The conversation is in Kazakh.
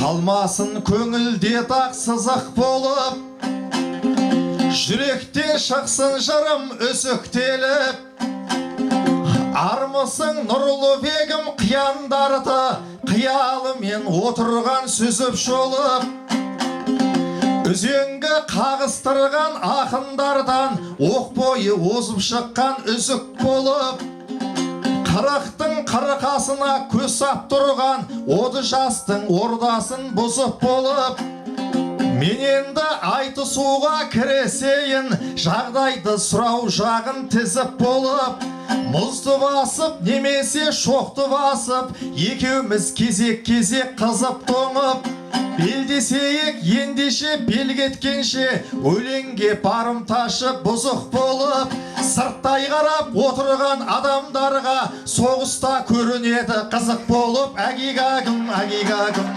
Қалмасын көңілде дақ сызық болып, жүректе шықсын жырым өсіктеліп. Армысың нұрлы бегім қияндарды, қиялымен отырған сүзіп шолып. Үзеңгі қағыстырған ақындардан оқ бойы озып шыққан үзік болып. Қырықтың қырқасына көз сап тұрған оды жастың ордасын бұзып болып. Мен енді айтысуға кіресейін, жағдайды сұрау жағын тізіп болып. Мұзды басып немесе шоқты басып, екеуміз кезек-кезек қызып тоңып. Белдесейік ендеше бел кеткенше, өлеңге барымташы бұзық болып. Сырттай қарап отырған адамдарға соғыста көрінеді қызық болып. Агигагым, агигагым,